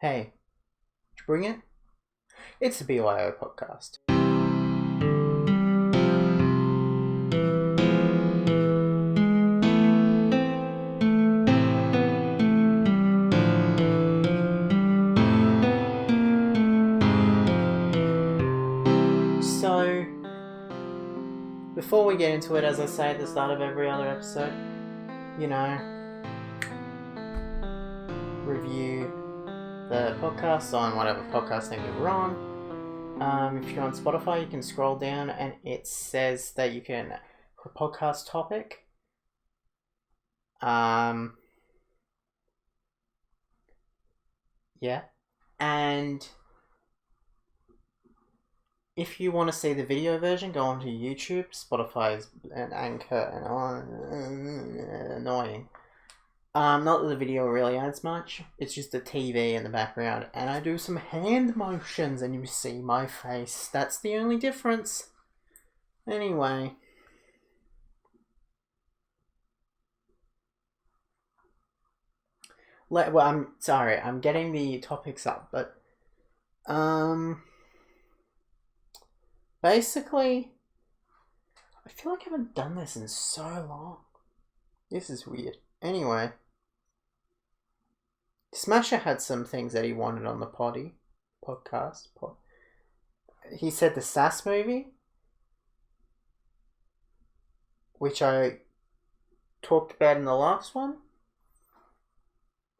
Hey, did you bring it? It's the BYO podcast. So, before we get into it, as I say at the start of every other episode, review the podcast on whatever podcast thing you're on. If you're on Spotify, you can scroll down and it says that you can podcast topic. Yeah. And if you want to see the video version, go onto YouTube. Spotify's an Anchor and annoying. Not that the video really adds much. It's just a TV in the background, and I do some hand motions, and you see my face. That's the only difference. Anyway. I'm sorry, I'm getting the topics up, but basically, I feel like I haven't done this in so long. This is weird. Anyway, Smasher had some things that he wanted on the podcast. He said the SAS movie, which I talked about in the last one.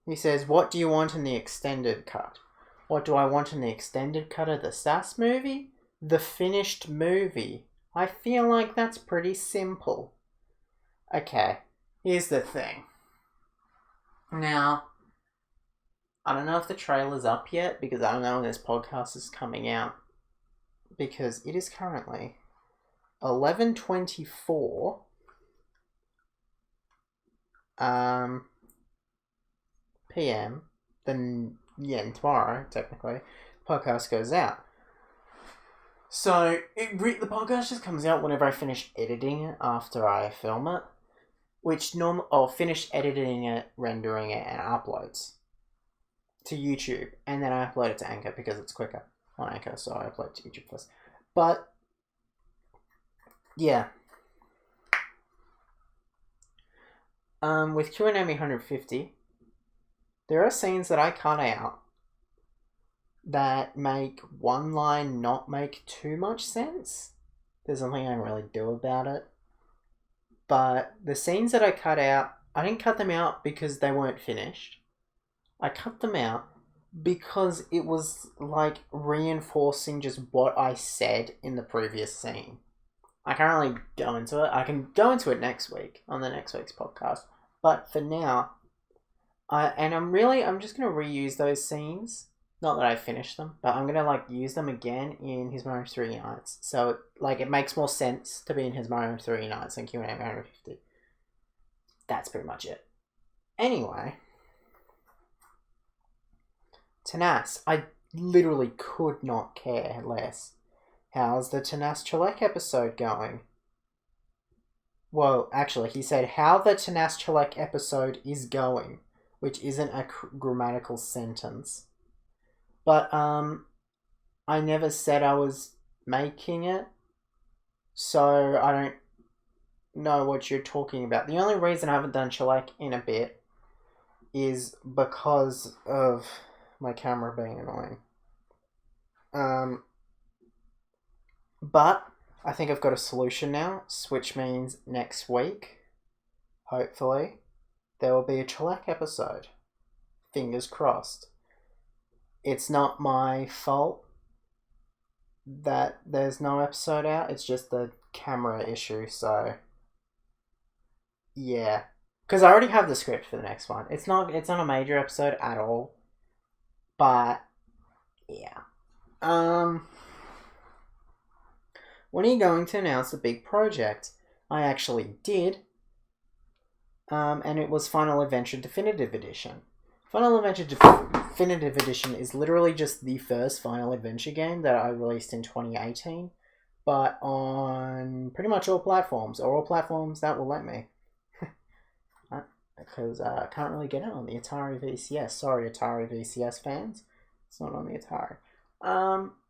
He says, what do you want in the extended cut? What do I want in the extended cut of the SAS movie? The finished movie. I feel like that's pretty simple. Okay, here's the thing. Now, I don't know if the trailer's up yet, because I don't know when this podcast is coming out. Because it is currently 11:24 p.m. Then, and tomorrow, technically, podcast goes out. So, the podcast just comes out whenever I finish editing it after I film it. Finish editing it, rendering it, and uploads to YouTube. And then I upload it to Anchor because it's quicker on Anchor, so I upload to YouTube first. But, yeah. With Q&A 150, there are scenes that I cut out that make one line not make too much sense. There's nothing I can really do about it. But the scenes that I cut out, I didn't cut them out because they weren't finished. I cut them out because it was like reinforcing just what I said in the previous scene. I can't really go into it. I can go into it next week on the next week's podcast. But for now, I'm just going to reuse those scenes. Not that I finished them, but I'm going to use them again in His Mario 3 Nights. So it makes more sense to be in His Mario 3 Nights than Q&A 150. That's pretty much it. Anyway, Tanas, I literally could not care less. How's the Tanas Chalek episode going? Well, actually, he said how the Tanas Chalek episode is going, which isn't a grammatical sentence. But, I never said I was making it, so I don't know what you're talking about. The only reason I haven't done Chalek in a bit is because of my camera being annoying. But I think I've got a solution now, which means next week, hopefully, there will be a Chalek episode. Fingers crossed. It's not my fault that there's no episode out. It's just the camera issue, so yeah. Because I already have the script for the next one. It's not a major episode at all. But yeah. When are you going to announce the big project? I actually did. And it was Final Adventure Definitive Edition. Final Adventure Definitive Edition is literally just the first Final Adventure game that I released in 2018, but on pretty much all platforms, or all platforms that will let me. Because I can't really get it on the Atari VCS. Sorry, Atari VCS fans. It's not on the Atari.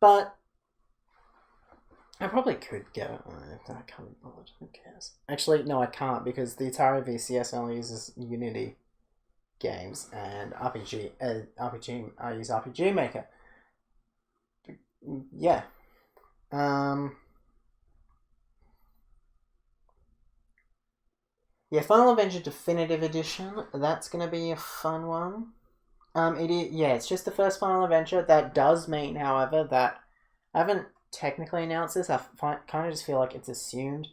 But I probably could get it. I can't be bothered. Who cares? Actually, no, I can't because the Atari VCS only uses Unity games and RPG. I use RPG Maker. Yeah. Yeah, Final Adventure Definitive Edition. That's gonna be a fun one. It's just the first Final Adventure. That does mean, however, that I haven't technically announced this. I kind of just feel like it's assumed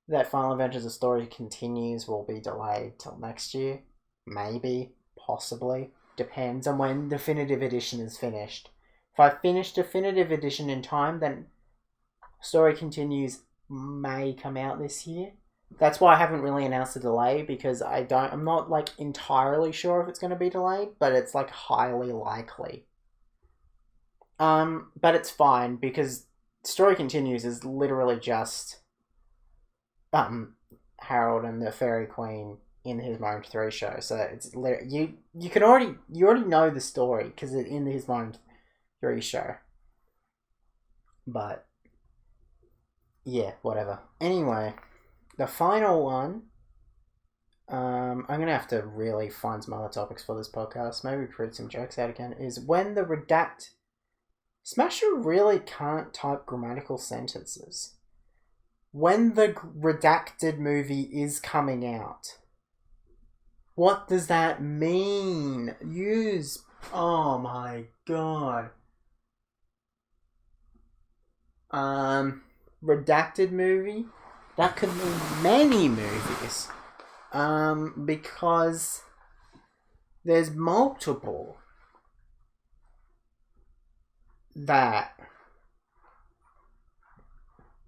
that Final Adventure: The Story Continues will be delayed till next year. Maybe, possibly. Depends on when Definitive Edition is finished. If I finish Definitive Edition in time, then Story Continues may come out this year. That's why I haven't really announced a delay, because I'm not like entirely sure if it's going to be delayed, but it's like highly likely. But it's fine because Story Continues is literally just Harold and the Fairy Queen in his Moment 3 show. So it's you already know the story because it's in his Moment 3 show. But yeah, whatever. Anyway, the final one, I'm going to have to really find some other topics for this podcast. Maybe print some jokes out again. Is when the redact... Smasher really can't type grammatical sentences. When the redacted movie is coming out. What does that mean? Use... Oh my god. Redacted movie? That could mean many movies. Because there's multiple that...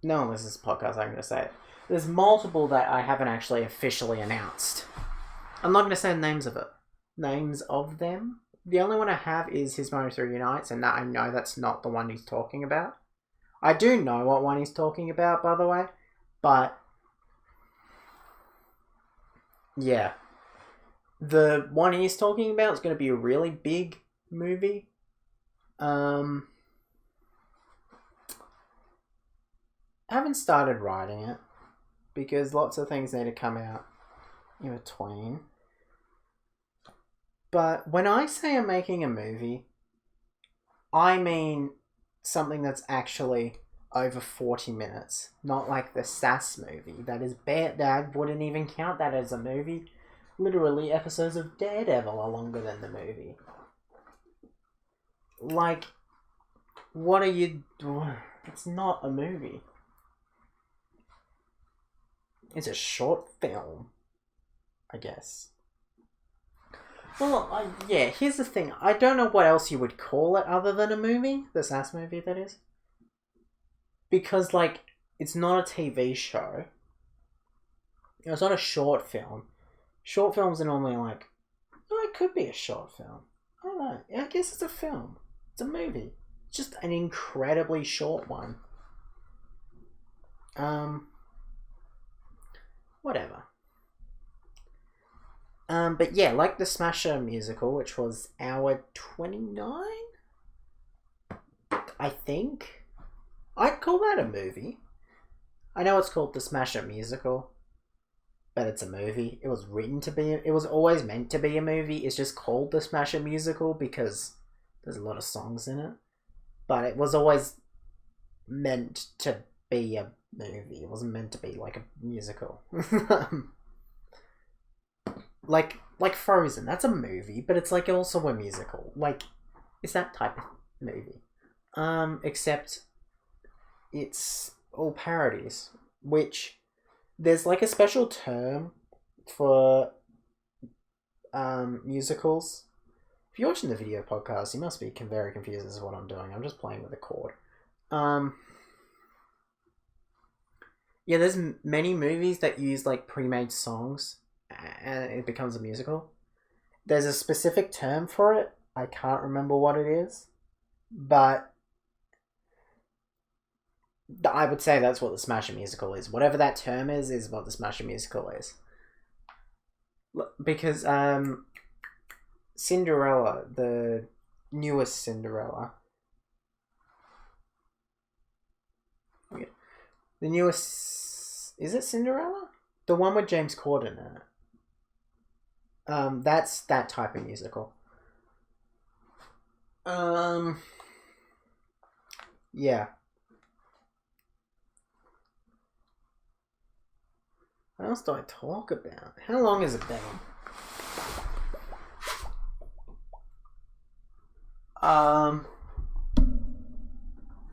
No one listens to podcasts, I'm going to say it. There's multiple that I haven't actually officially announced. I'm not going to say the names of them. The only one I have is His Moment 3 Unites, and that I know that's not the one he's talking about. I do know what one he's talking about, by the way, but yeah. The one he's talking about is going to be a really big movie. I haven't started writing it because lots of things need to come out in between. But when I say I'm making a movie, I mean something that's actually over 40 minutes. Not like the SAS movie. That is bad. That wouldn't even count that as a movie. Literally, episodes of Daredevil are longer than the movie. Like, what are you... It's not a movie. It's a short film, I guess. Well, yeah, here's the thing. I don't know what else you would call it other than a movie. The SAS movie, that is. Because, like, it's not a TV show. It's not a short film. Short films are normally like, oh, it could be a short film. I don't know. I guess it's a film. It's a movie. It's just an incredibly short one. Whatever. But yeah, like the Smasher musical, which was hour 29? I think. I'd call that a movie. I know it's called the Smasher musical, but it's a movie. It was always meant to be a movie. It's just called the Smasher musical because there's a lot of songs in it. But it was always meant to be a movie. It wasn't meant to be like a musical. like Frozen, that's a movie, but it's like also a musical. Like, it's that type of movie. Except it's all parodies, which there's like a special term for musicals. If you're watching the video podcast, you must be very confused as to what I'm doing. I'm just playing with a chord. Yeah, there's many movies that use like pre-made songs and it becomes a musical. There's a specific term for it. I can't remember what it is, but I would say that's what the Smasher musical is. Whatever that term is what the Smasher musical is. Because Cinderella, the newest Cinderella. Okay. The newest... Is it Cinderella? The one with James Corden in it. That's that type of musical. Yeah. What else do I talk about? How long has it been?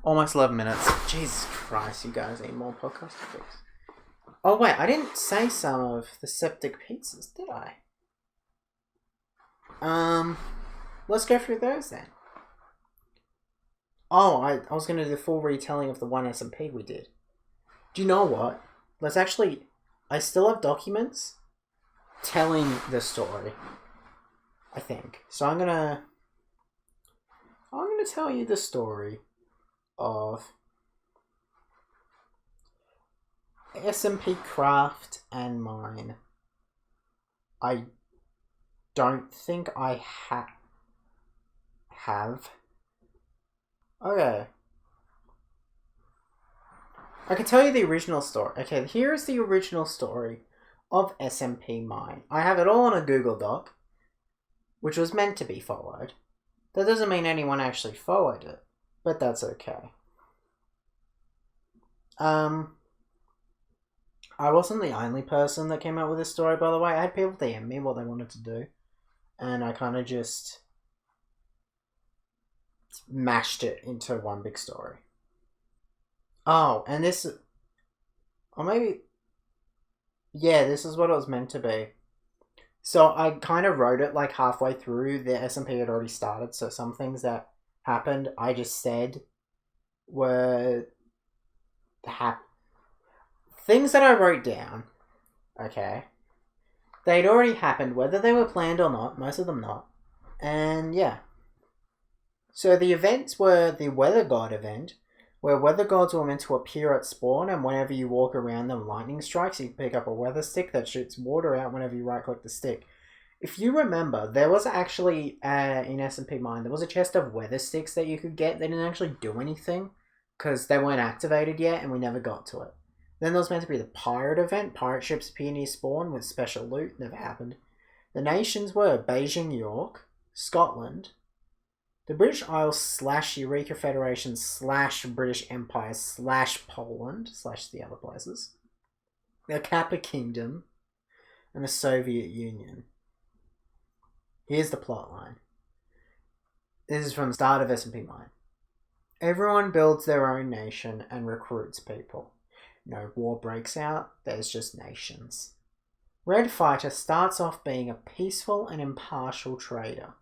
Almost 11 minutes. Jesus Christ, you guys need more podcast topics. Oh wait, I didn't say some of the septic pizzas, did I? Let's go through those then. Oh, I was going to do the full retelling of the one SMP we did. Do you know what? Let's actually... I still have documents telling the story, I think. So I'm gonna tell you the story of SMP Craft and mine. I don't think I have. Okay. I can tell you the original story. Okay, here is the original story of SMP Mine. I have it all on a Google Doc, which was meant to be followed. That doesn't mean anyone actually followed it, but that's okay. I wasn't the only person that came up with this story, by the way. I had people DM me what they wanted to do, and I kind of just mashed it into one big story. Oh, and this... Or maybe... Yeah, this is what it was meant to be. So I kind of wrote it like halfway through. The SMP had already started, so some things that happened I just said were... Things that I wrote down, okay, they'd already happened, whether they were planned or not, most of them not. And yeah. So the events were the Weather God event, where weather gods were meant to appear at spawn, and whenever you walk around them, lightning strikes. You pick up a weather stick that shoots water out whenever you right-click the stick. If you remember, there was actually, in SMP Mine, there was a chest of weather sticks that you could get. They didn't actually do anything, because they weren't activated yet, and we never got to it. Then there was meant to be the pirate event. Pirate ships appear near spawn with special loot. Never happened. The nations were Beijing, York, Scotland, the British Isles / Eureka Federation / British Empire / Poland / the other places, the Kappa Kingdom, and the Soviet Union. Here's the plotline. This is from the start of SMP Mine. Everyone builds their own nation and recruits people. No war breaks out, there's just nations. Red Fighter starts off being a peaceful and impartial trader.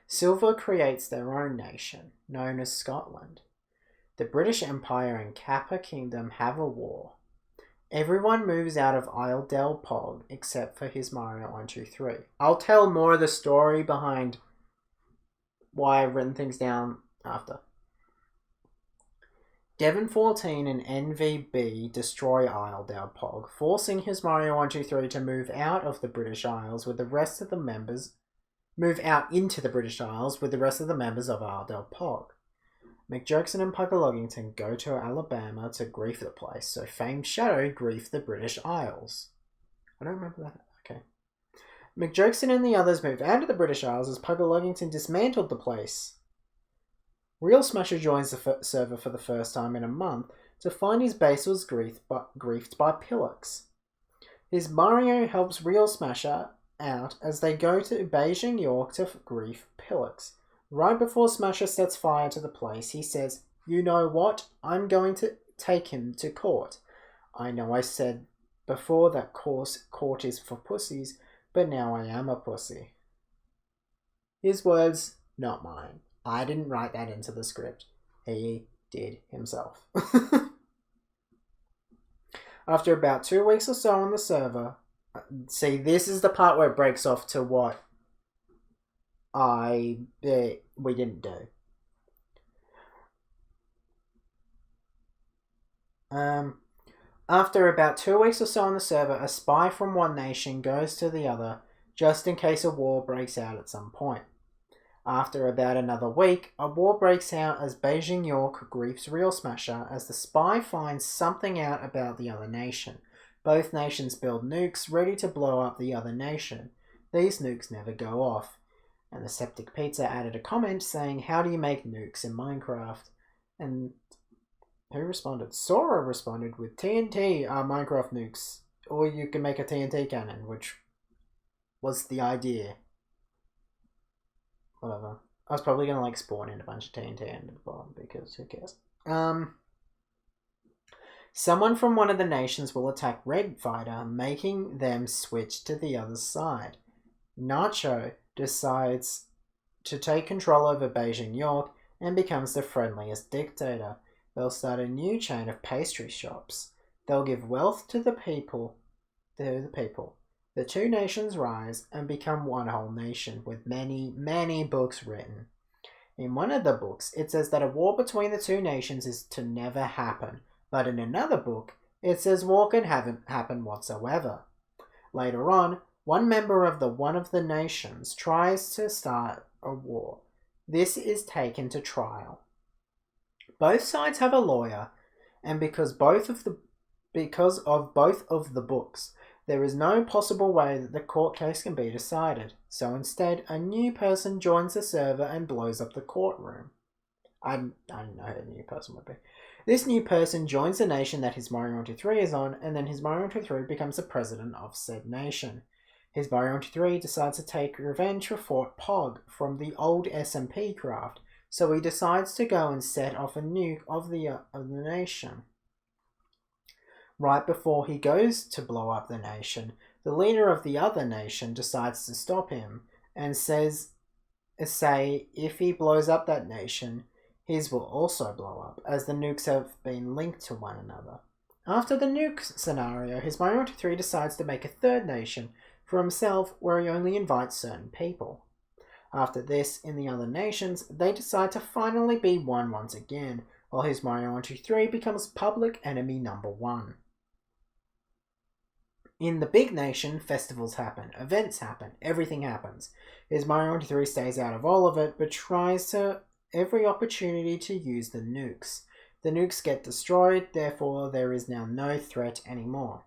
Silver creates their own nation, known as Scotland. The British Empire and Kappa Kingdom have a war. Everyone moves out of Isle Del Pog except for his Mario 123. I'll tell more of the story behind why I've written things down after. Devon 14 and NVB destroy Isle Del Pog, forcing his Mario 123 to move out of the British Isles with the rest of the members. Move out into the British Isles with the rest of the members of Isle Del Pog. McJerkson and Pugaloggington go to Alabama to grief the place, so famed Shadow grief the British Isles. I don't remember that. Okay. McJerkson and the others moved out of the British Isles as Pugaloggington dismantled the place. Real Smasher joins the server for the first time in a month to find his base was griefed by Pillux. His Mario helps Real Smasher out as they go to Beijing, York to grief Pillux. Right before Smasher sets fire to the place, he says, "You know what? I'm going to take him to court. I know I said before that court is for pussies, but now I am a pussy." His words, not mine. I didn't write that into the script. He did himself. After about 2 weeks or so on the server, see, this is the part where it breaks off to what we didn't do. After about 2 weeks or so on the server, a spy from one nation goes to the other just in case a war breaks out at some point. After about another week, a war breaks out as Beijing York griefs Real Smasher as the spy finds something out about the other nation. Both nations build nukes ready to blow up the other nation. These nukes never go off. And the Septic Pizza added a comment saying, "How do you make nukes in Minecraft?" And who responded? Sora responded with, "TNT are Minecraft nukes. Or you can make a TNT cannon," which was the idea. Whatever. I was probably gonna spawn in a bunch of TNT into the bottom because who cares? Someone from one of the nations will attack Red Fighter, making them switch to the other side. Nacho decides to take control over Beijing York and becomes the friendliest dictator. They'll start a new chain of pastry shops. They'll give wealth to the people. The two nations rise and become one whole nation with many, many books written. In one of the books, it says that a war between the two nations is to never happen, but in another book, it says war can happen whatsoever. Later on, one member of one of the nations tries to start a war. This is taken to trial. Both sides have a lawyer, and because of both of the books, there is no possible way that the court case can be decided, so instead a new person joins the server and blows up the courtroom. I don't know who the new person would be. This new person joins the nation that his Mario 3 is on, and then his Mario 3 becomes the president of said nation. His Mario 3 decides to take revenge for Fort Pog from the old SMP craft, so he decides to go and set off a nuke of the nation. Right before he goes to blow up the nation, the leader of the other nation decides to stop him and say if he blows up that nation, his will also blow up, as the nukes have been linked to one another. After the nuke scenario, his Mario 3 decides to make a third nation for himself where he only invites certain people. After this, in the other nations, they decide to finally be one once again, while his Mario 3 becomes public enemy number 1. In the big nation, festivals happen, events happen, everything happens. His Mario 3 stays out of all of it, but tries every opportunity to use the nukes. The nukes get destroyed, therefore there is now no threat anymore.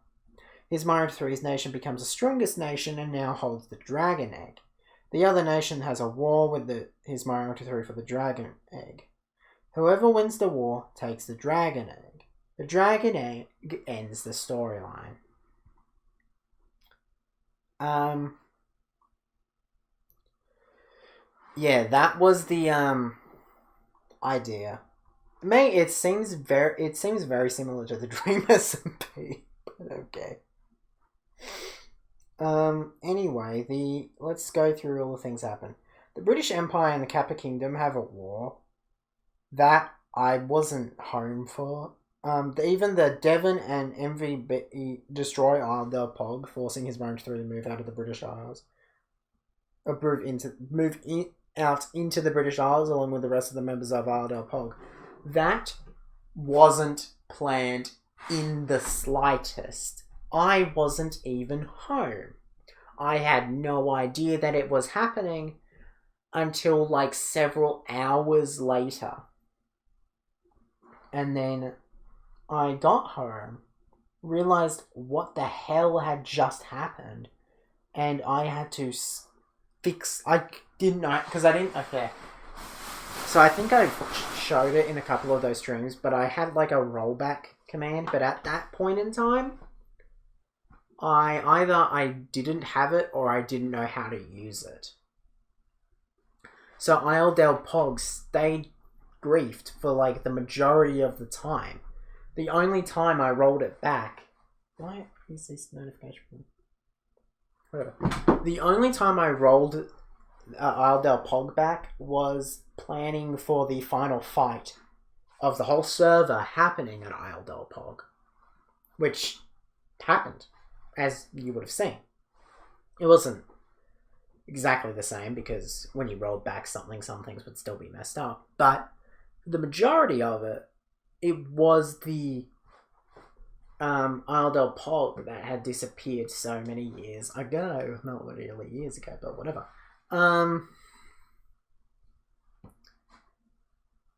His Mario 3's nation becomes the strongest nation and now holds the Dragon Egg. The other nation has a war with his Mario 3 for the Dragon Egg. Whoever wins the war takes the Dragon Egg. The Dragon Egg ends the storyline. Yeah, that was the idea. It seems very similar to the Dream SMP, but okay. Anyway, let's go through all the things that happen. The British Empire and the Kappa Kingdom have a war that I wasn't home for. Even the Devon and MVB destroy Isle del Pog, forcing his Mario 3 to move out of the British Isles. Out into the British Isles along with the rest of the members of Isle del Pog. That wasn't planned in the slightest. I wasn't even home. I had no idea that it was happening until several hours later. And then I got home, realized what the hell had just happened, and I had to I didn't know, because I didn't, okay. So I think I showed it in a couple of those streams, but I had a rollback command, but at that point in time, I didn't have it or I didn't know how to use it. So Isle del Pog stayed griefed for the majority of the time. The only time I rolled it back... Why is this notification? The only time I rolled Isle del Pog back was planning for the final fight of the whole server happening at Isle del Pog, which happened, as you would have seen. It wasn't exactly the same, because when you rolled back some things would still be messed up, but the majority of it was the Isle del Pog that had disappeared so many years ago. Not really years ago, but whatever.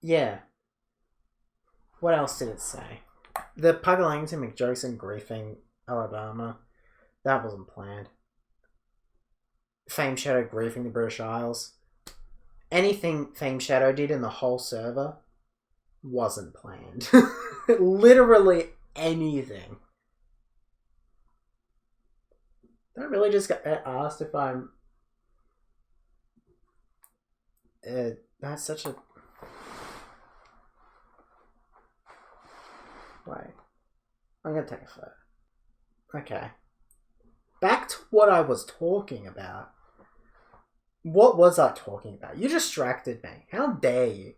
Yeah. What else did it say? The Puggalangton McJokes and griefing Alabama. That wasn't planned. Fame Shadow griefing the British Isles. Anything Fame Shadow did in the whole server wasn't planned. Literally anything. I really just got asked if I'm... that's such a... Wait. I'm going to take a photo. Okay. Back to what I was talking about. What was I talking about? You distracted me. How dare you?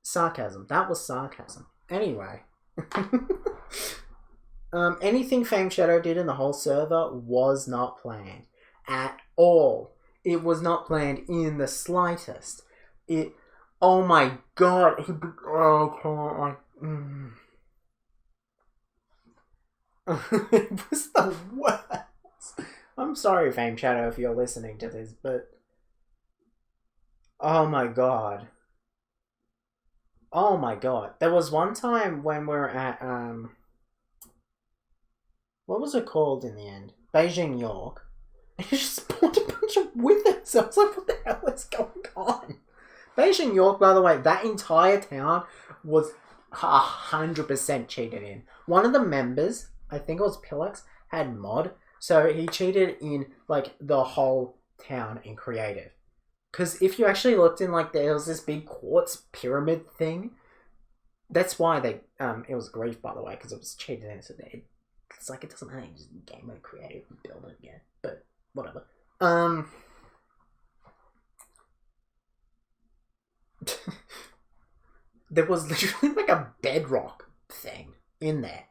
Sarcasm. That was sarcasm. Anyway. Anything Fame Shadow did in the whole server was not planned. At all. It was not planned in the slightest. It... Oh my god. Oh, God. It was the worst. I'm sorry, Fame Shadow, if you're listening to this, but... Oh my god. Oh my god. There was one time when we were at, what was it called in the end? Beijing, York. And you just spawned a bunch of withers. I was like, what the hell is going on? Beijing, York, by the way, that entire town was 100% cheated in. One of the members, I think it was Pillax, had mod. So he cheated in, like, the whole town in creative. Because if you actually looked in, like, there was this big quartz pyramid thing. That's why they, it was grief, by the way, because it was cheated in. So it's like, it doesn't matter, you just game mode creative and build it again. But, whatever. There was literally, like, a bedrock thing in there.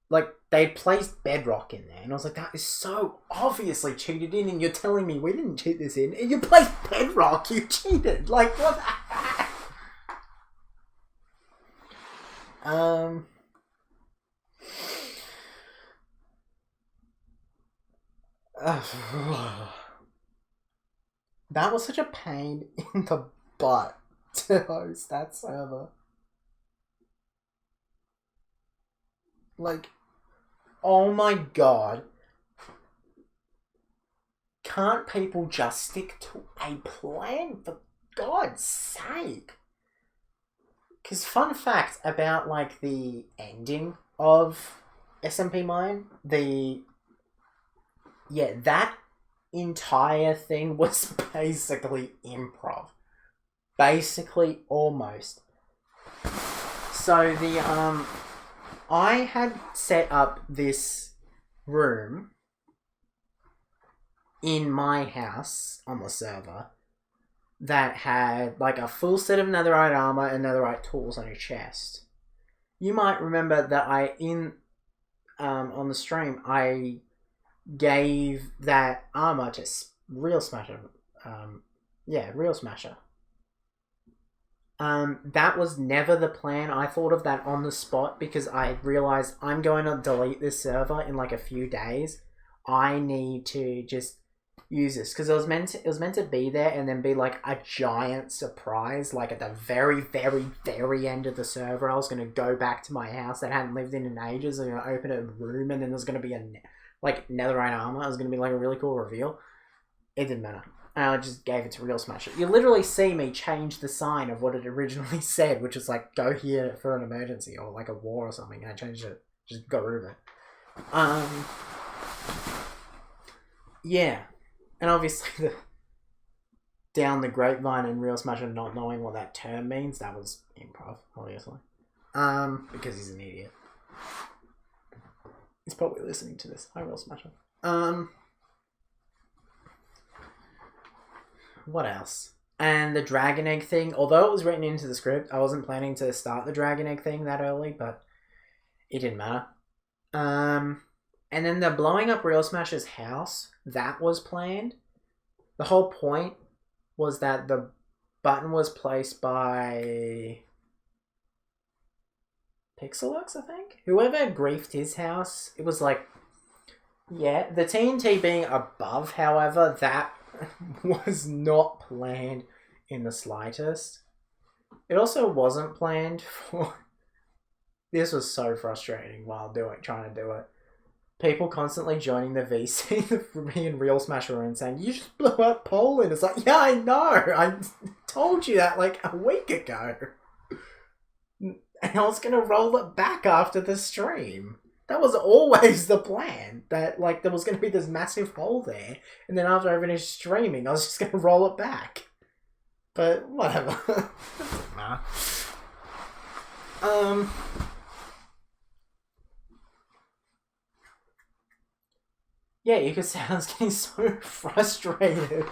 Like, they placed bedrock in there, and I was like, that is so obviously cheated in, and you're telling me we didn't cheat this in, and you placed bedrock, you cheated. Like, what the heck? That was such a pain in the butt to host that server. Like, oh my god. Can't people just stick to a plan, for God's sake? Because fun fact about, like, the ending of SMP Mine, that entire thing was basically improv. Basically, almost. So I had set up this room in my house on the server that had, like, a full set of netherite armor and netherite tools on your chest. You might remember that on the stream, I gave that armor to Real Smasher. Real Smasher. That was never the plan. I thought of that on the spot because I realized I'm going to delete this server in, like, a few days. I need to just use this because it was meant to be there and then be, like, a giant surprise. Like, at the very, very, very end of the server, I was going to go back to my house that I hadn't lived in ages and open a room, and then there's going to be netherite armor. It was going to be, like, a really cool reveal. It didn't matter. I just gave it to Real Smasher. You literally see me change the sign of what it originally said, which is, like, go here for an emergency or, like, a war or something, and I changed it. Just got rid of it. Yeah. And obviously down the grapevine and Real Smasher not knowing what that term means, that was improv, obviously. Because he's an idiot. He's probably listening to this. Hi, Real Smasher. What else? And the Dragon Egg thing, although it was written into the script, I wasn't planning to start the Dragon Egg thing that early, but it didn't matter. And then the blowing up Real Smasher's house, that was planned. The whole point was that the button was placed by Pixelux, I think? Whoever griefed his house, it was like... Yeah, the TNT being above, however, that was not planned in the slightest. It also wasn't planned for... This was so frustrating while trying to do it. People constantly joining the VC for me and Real Smasher and saying, "You just blew up Poland." It's like, yeah, I know. I told you that like a week ago. And I was going to roll it back after the stream. That was always the plan. That like there was going to be this massive hole there. And then after I finished streaming, I was just going to roll it back. But whatever. Nah. Yeah, you could say I was getting so frustrated. It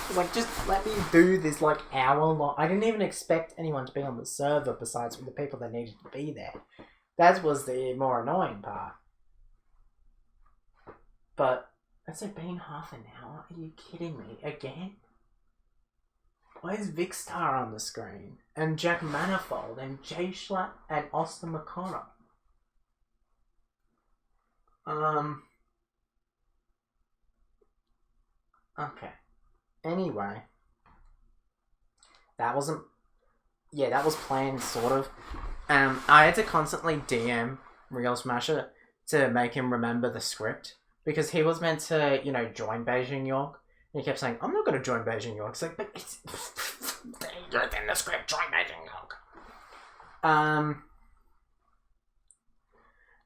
was like, just let me do this like hour long. I didn't even expect anyone to be on the server besides from the people that needed to be there. That was the more annoying part. But that's it been half an hour? Are you kidding me? Again? Why is Vicstar on the screen? And Jack Manifold and Jay Schlatt and Austin McConnell? Okay. Anyway. That wasn't... Yeah, that was planned, sort of. I had to constantly DM Real Smasher to make him remember the script. Because he was meant to, you know, join Beijing York. And he kept saying, "I'm not going to join Beijing York." It's like, but it's... You're in the script, join Beijing York.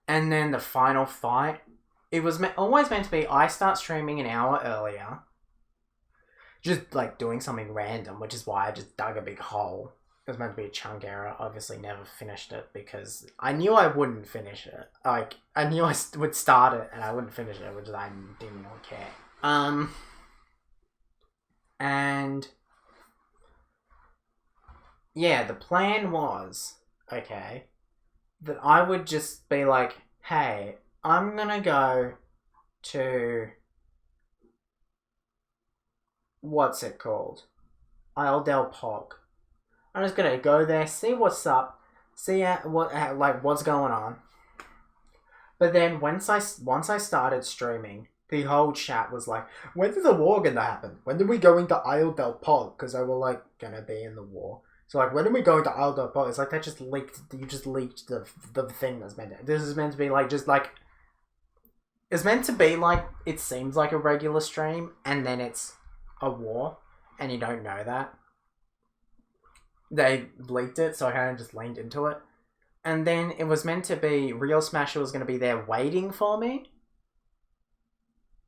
And then the final fight. It was always meant to be, I start streaming an hour earlier. Just, like, doing something random, which is why I just dug a big hole. It was meant to be a chunk error. Obviously never finished it because I knew I wouldn't finish it. Like, I knew I would start it and I wouldn't finish it, which I didn't really care. And... yeah, the plan was, okay, that I would just be like, hey, I'm gonna go to... what's it called? Isle del Pog. I'm just gonna go there, see what's up, see what's going on. But then once I started streaming, the whole chat was like, "When is the war gonna happen? When do we go into Isle del Pog?" Because they were like gonna be in the war. So like, when are we going to Isle del Pog? It's like that just leaked. You just leaked the thing that's meant to. This is meant to be like just like. It's meant to be like it seems like a regular stream, and then it's a war, and you don't know that. They leaked it, so I kind of just leaned into it. And then it was meant to be Real Smasher was going to be there waiting for me.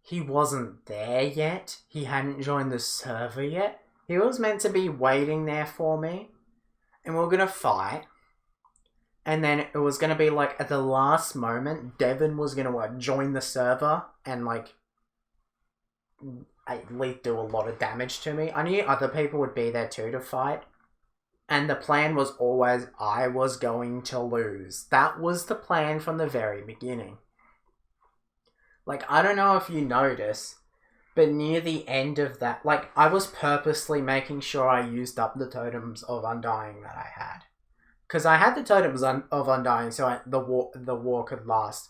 He wasn't there yet. He hadn't joined the server yet. He was meant to be waiting there for me. And we were going to fight. And then it was going to be like at the last moment, Devin was going to join the server and like at least do a lot of damage to me. I knew other people would be there too to fight. And the plan was always I was going to lose. That was the plan from the very beginning. Like, I don't know if you notice, but near the end of that, like, I was purposely making sure I used up the totems of Undying that I had. Because I had the totems of Undying so the war could last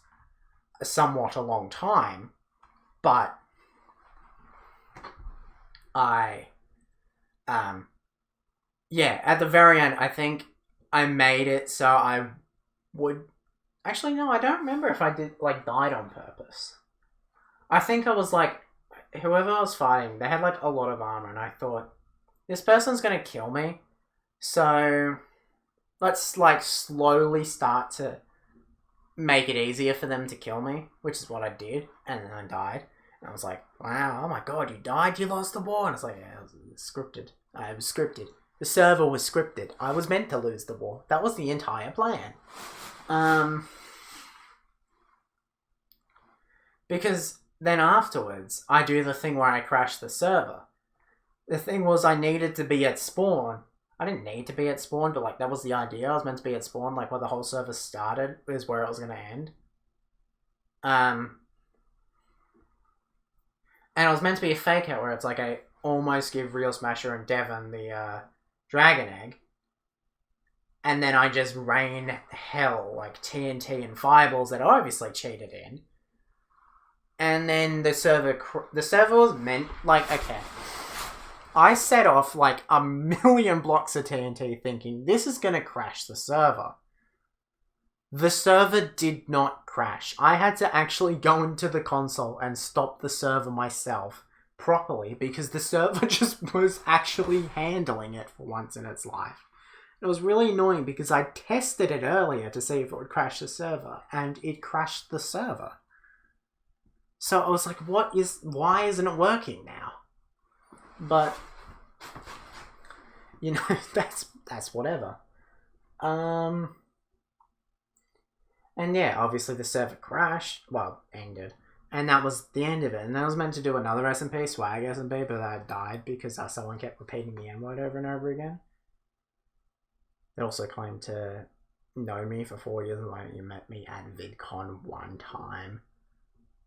somewhat a long time. But yeah, at the very end, I think I made it so I would... Actually, no, I don't remember if I died on purpose. I think I was like, whoever I was fighting, they had like a lot of armor, and I thought, this person's gonna kill me, so let's like slowly start to make it easier for them to kill me, which is what I did, and then I died. And I was like, wow, oh my god, you died, you lost the war. And it's like, yeah, it was scripted. It was scripted. The server was scripted. I was meant to lose the war. That was the entire plan. Because then afterwards, I do the thing where I crash the server. The thing was I needed to be at spawn. I didn't need to be at spawn, but like that was the idea. I was meant to be at spawn, like where the whole server started is where it was going to end. And it was meant to be a fake out where it's like I almost give Real Smasher and Devon the Dragon Egg. And then I just rain hell, like TNT and fireballs that I obviously cheated in. And then the server was meant, like, okay. I set off like a million blocks of TNT thinking this is going to crash the server. The server did not crash. I had to actually go into the console and stop the server myself properly because the server just was actually handling it for once in its life. It was really annoying because I tested it earlier to see if it would crash the server, and it crashed the server. So I was like, why isn't it working now? But, you know, that's whatever. And yeah, obviously the server crashed, ended. And that was the end of it. And I was meant to do another SMP, swag SMP, but that died because someone kept repeating the N-word over and over again. They also claimed to know me for 4 years. Like, you met me at VidCon one time,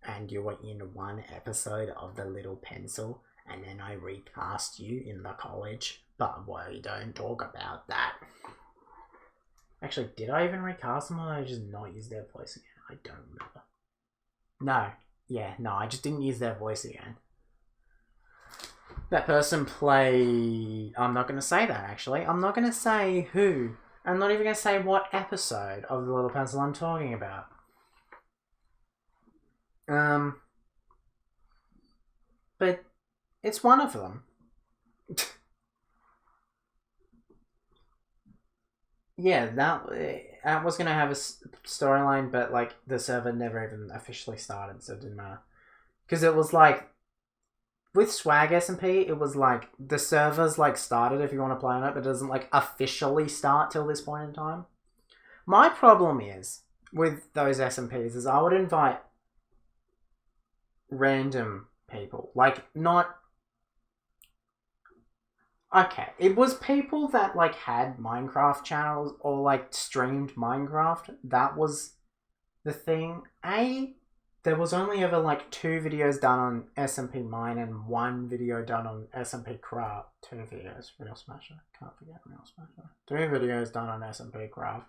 and you were in one episode of The Little Pencil, and then I recast you in the college. But we don't talk about that. Actually, did I even recast them, or did I just not use their voice again? I don't remember. No, I just didn't use their voice again. That person played... I'm not going to say that, actually. I'm not going to say who. I'm not even going to say what episode of The Little Pencil I'm talking about. But it's one of them. Yeah, that was going to have a storyline, but like the server never even officially started, so it didn't matter. Because it was like... With Swag SMP, it was like the server's like started if you want to play on it, but it doesn't like officially start till this point in time. My problem is with those SMPs is I would invite random people, like not. Okay, it was people that like had Minecraft channels or like streamed Minecraft. That was the thing. There was only ever like 2 videos done on SMP Mine and 1 video done on SMP Craft. 2 videos, Real Smasher. Can't forget Real Smasher. 3 videos done on SMP Craft.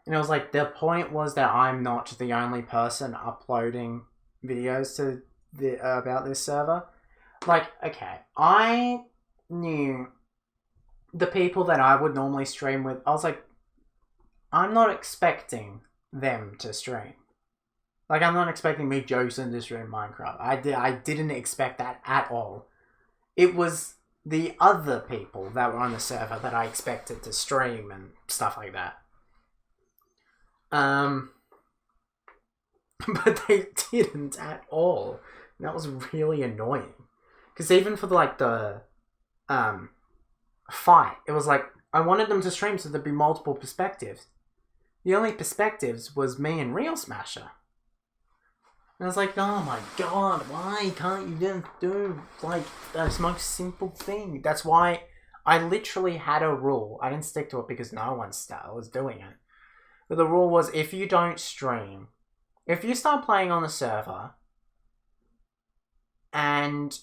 And it was like, the point was that I'm not the only person uploading videos to about this server. Like, okay, I knew the people that I would normally stream with. I was like, I'm not expecting them to stream. Like, I'm not expecting Meek Jokesen to stream Minecraft. I didn't expect that at all. It was the other people that were on the server that I expected to stream and stuff like that. But they didn't at all. And that was really annoying. Because even for the fight, it was like, I wanted them to stream so there'd be multiple perspectives. The only perspectives was me and Real Smasher. And I was like, oh my god, why can't you just do, like, the most simple thing? That's why I literally had a rule. I didn't stick to it because no one was doing it. But the rule was, if you don't stream, if you start playing on the server, and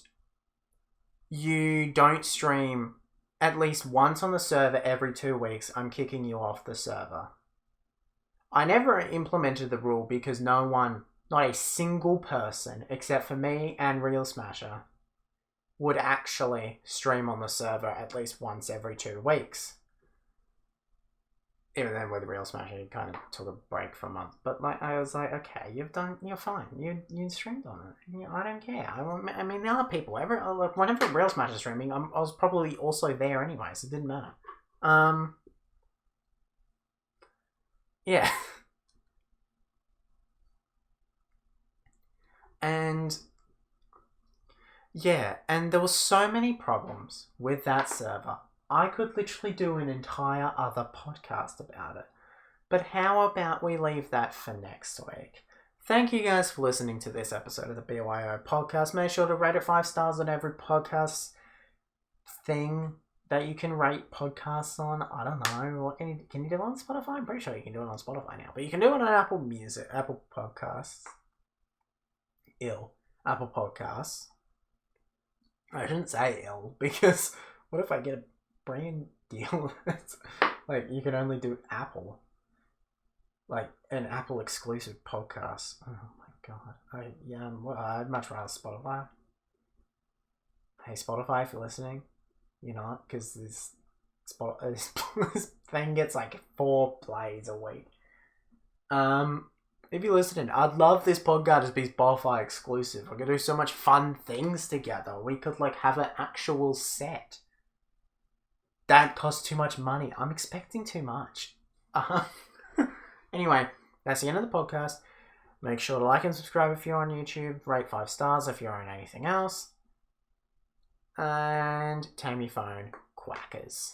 you don't stream at least once on the server every 2 weeks, I'm kicking you off the server. I never implemented the rule because not a single person, except for me and Real Smasher, would actually stream on the server at least once every 2 weeks. Even then with Real Smasher, he kind of took a break for a month. But like, I was like, okay, you're fine. You streamed on it. I don't care. I mean, there are people. Whenever Real Smasher's streaming, I was probably also there anyway, so it didn't matter. Yeah. And yeah, and there were so many problems with that server. I could literally do an entire other podcast about it. But how about we leave that for next week? Thank you guys for listening to this episode of the BYO podcast. Make sure to rate it 5 stars on every podcast thing that you can rate podcasts on. I don't know. What can you do it on Spotify? I'm pretty sure you can do it on Spotify now. But you can do it on Apple Podcasts. Apple Podcasts. I shouldn't say ill, because what if I get a brand deal? Like, you can only do Apple. Like, an Apple exclusive podcast. Oh my god. I'd much rather Spotify. Hey, Spotify, if you're listening, you're not, because this thing gets like 4 plays a week. If you're listening, I'd love this podcast to be Spotify exclusive. We're gonna do so much fun things together. We could like have an actual set. That costs too much money. I'm expecting too much. Anyway, that's the end of the podcast. Make sure to like and subscribe if you're on YouTube. Rate 5 stars if you're on anything else. And tame your phone, quackers.